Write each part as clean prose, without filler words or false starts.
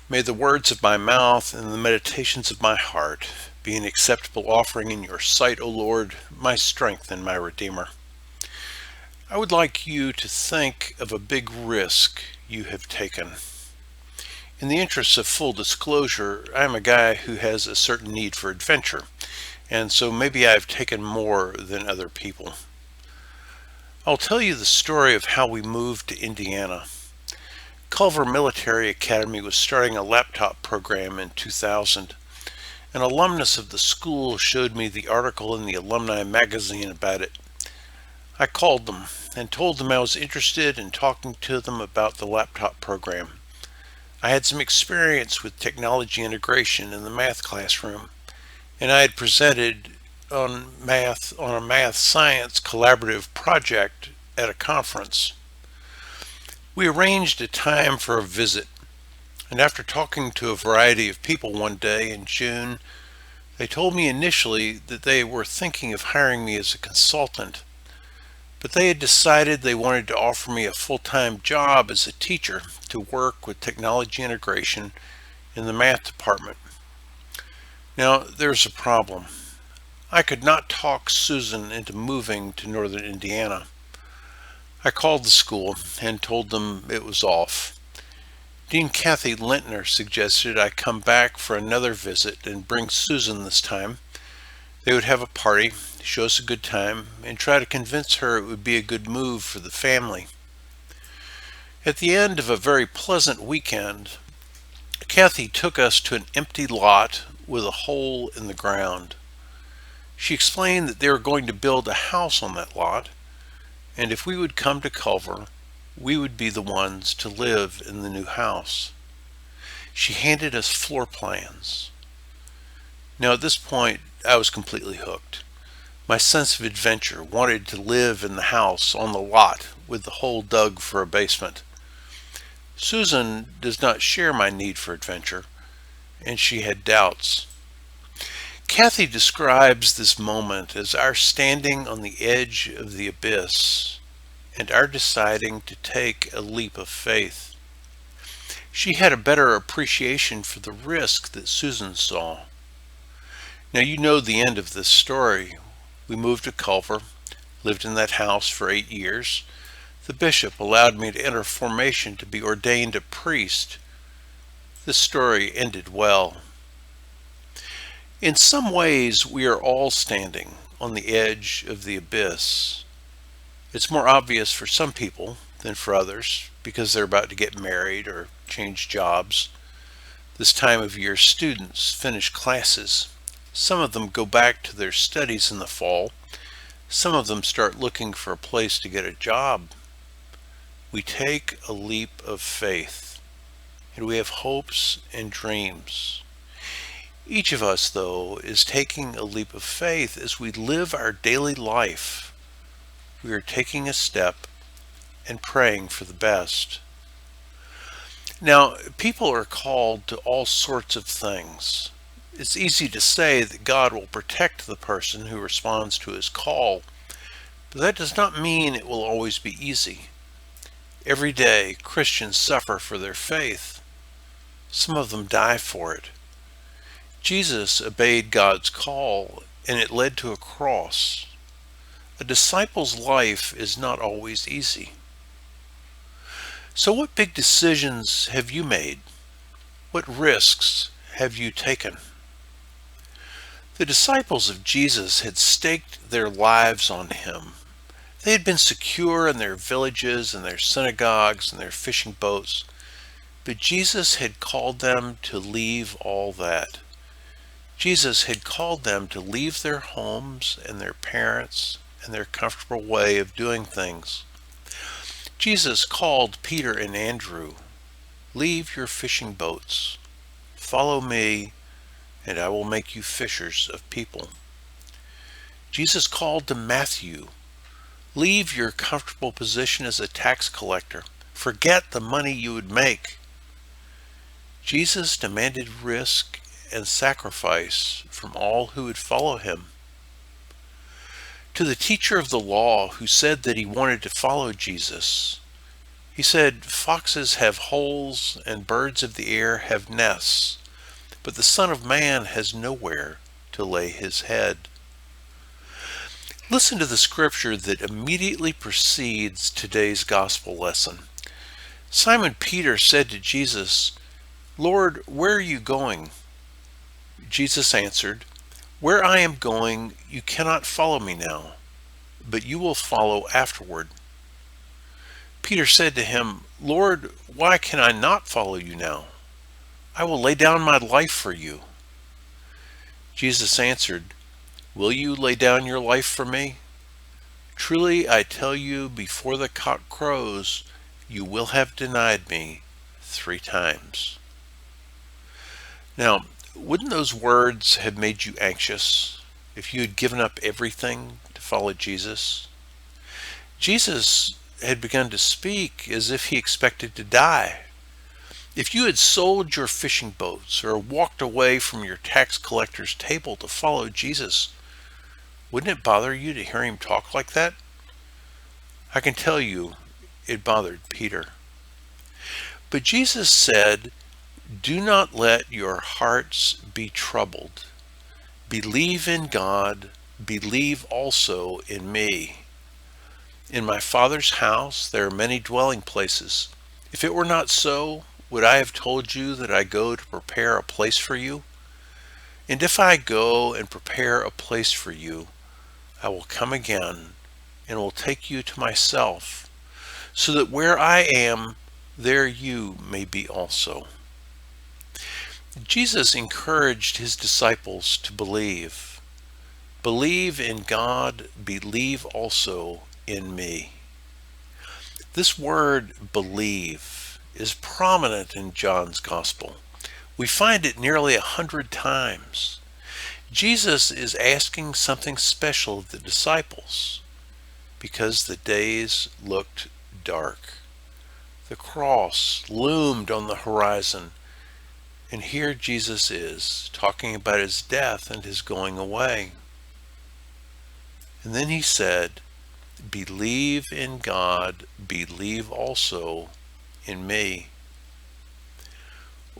May the words of my mouth and the meditations of my heart be an acceptable offering in your sight, O Lord, my strength and my Redeemer. I would like you to think of a big risk you have taken. In the interests of full disclosure, I'm a guy who has a certain need for adventure, and so maybe I've taken more than other people. I'll tell you the story of how we moved to Indiana. Culver Military Academy was starting a laptop program in 2000. An alumnus of the school showed me the article in the alumni magazine about it. I called them and told them I was interested in talking to them about the laptop program. I had some experience with technology integration in the math classroom, and I had presented on a math science collaborative project at a conference. We arranged a time for a visit, and after talking to a variety of people one day in June, they told me initially that they were thinking of hiring me as a consultant, but they had decided they wanted to offer me a full-time job as a teacher to work with technology integration in the math department. Now, there's a problem. I could not talk Susan into moving to northern Indiana. I called the school and told them it was off. Dean Kathy Lintner suggested I come back for another visit and bring Susan this time. They would have a party, show us a good time, and try to convince her it would be a good move for the family. At the end of a very pleasant weekend, Kathy took us to an empty lot with a hole in the ground. She explained that they were going to build a house on that lot, and if we would come to Culver, we would be the ones to live in the new house. She handed us floor plans. Now at this point, I was completely hooked. My sense of adventure wanted to live in the house on the lot with the hole dug for a basement. Susan does not share my need for adventure, and she had doubts. Kathy describes this moment as our standing on the edge of the abyss and our deciding to take a leap of faith. She had a better appreciation for the risk that Susan saw. Now you know the end of this story. We moved to Culver, lived in that house for 8 years. The bishop allowed me to enter formation to be ordained a priest. This story ended well. In some ways, we are all standing on the edge of the abyss. It's more obvious for some people than for others because they're about to get married or change jobs. This time of year, students finish classes. Some of them go back to their studies in the fall. Some of them start looking for a place to get a job. We take a leap of faith, and we have hopes and dreams. Each of us, though, is taking a leap of faith as we live our daily life. We are taking a step and praying for the best. Now, people are called to all sorts of things. It's easy to say that God will protect the person who responds to his call, but that does not mean it will always be easy. Every day, Christians suffer for their faith. Some of them die for it. Jesus obeyed God's call, and it led to a cross. A disciple's life is not always easy. So what big decisions have you made? What risks have you taken? The disciples of Jesus had staked their lives on him. They had been secure in their villages and their synagogues and their fishing boats, but Jesus had called them to leave all that. Jesus had called them to leave their homes and their parents and their comfortable way of doing things. Jesus called Peter and Andrew, "Leave your fishing boats, follow me, and I will make you fishers of people." Jesus called to Matthew, "Leave your comfortable position as a tax collector, forget the money you would make." Jesus demanded risk and sacrifice from all who would follow him. To the teacher of the law who said that he wanted to follow Jesus, He said, "Foxes have holes and birds of the air have nests, but the Son of Man has nowhere to lay his head." Listen to the scripture that immediately precedes today's gospel lesson. Simon Peter said to Jesus, "Lord, where are you going?" Jesus answered, "Where I am going, you cannot follow me now, but you will follow afterward." Peter said to him, "Lord, why can I not follow you now? I will lay down my life for you." Jesus answered, "Will you lay down your life for me? Truly I tell you, before the cock crows, you will have denied me 3 times." Now, wouldn't those words have made you anxious if you had given up everything to follow Jesus? Jesus had begun to speak as if he expected to die. If you had sold your fishing boats or walked away from your tax collector's table to follow Jesus, wouldn't it bother you to hear him talk like that? I can tell you, it bothered Peter. But Jesus said, "Do not let your hearts be troubled. Believe in God, believe also in me. In my Father's house there are many dwelling places. If it were not so, would I have told you that I go to prepare a place for you? And if I go and prepare a place for you, I will come again and will take you to myself, so that where I am, there you may be also." Jesus encouraged his disciples to believe. Believe in God, believe also in me. This word believe is prominent in John's Gospel. We find it nearly 100 times. Jesus is asking something special of the disciples because the days looked dark. The cross loomed on the horizon, and here Jesus is talking about his death and his going away. And then he said, "Believe in God, believe also in me."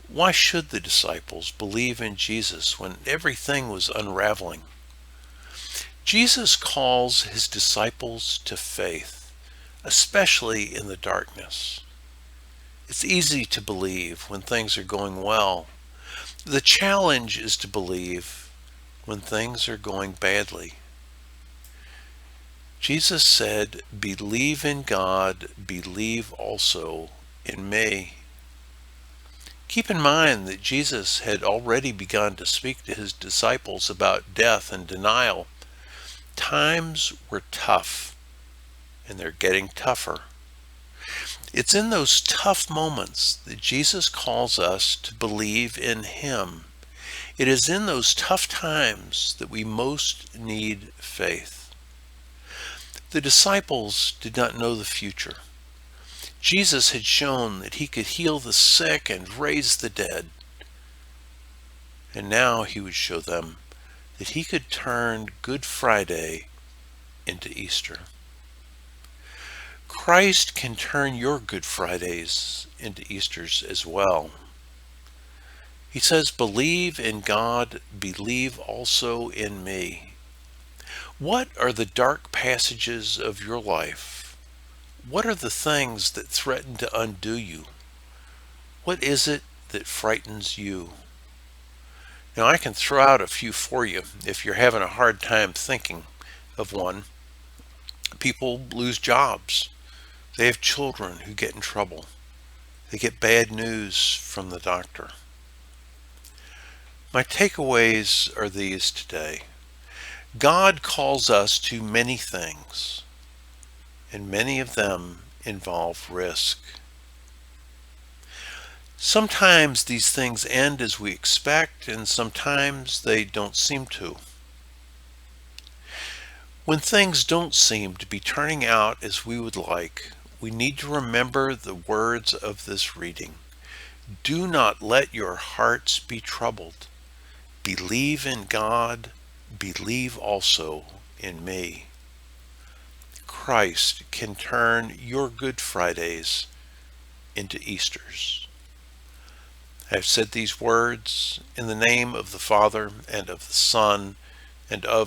Why should the disciples believe in Jesus when everything was unraveling? Jesus calls his disciples to faith, especially in the darkness. It's easy to believe when things are going well. The challenge is to believe when things are going badly. Jesus said, "Believe in God, believe also in me." Keep in mind that Jesus had already begun to speak to his disciples about death and denial. Times were tough, and they're getting tougher. It's in those tough moments that Jesus calls us to believe in him. It is in those tough times that we most need faith. The disciples did not know the future. Jesus had shown that he could heal the sick and raise the dead. And now he would show them that he could turn Good Friday into Easter. Christ can turn your Good Fridays into Easters as well. He says, "Believe in God, believe also in me." What are the dark passages of your life? What are the things that threaten to undo you? What is it that frightens you? Now, I can throw out a few for you if you're having a hard time thinking of one. People lose jobs. They have children who get in trouble. They get bad news from the doctor. My takeaways are these today. God calls us to many things, and many of them involve risk. Sometimes these things end as we expect, and sometimes they don't seem to. When things don't seem to be turning out as we would like, we need to remember the words of this reading. Do not let your hearts be troubled. Believe in God, believe also in me. Christ can turn your Good Fridays into Easters. I have said these words in the name of the Father, and of the Son, and of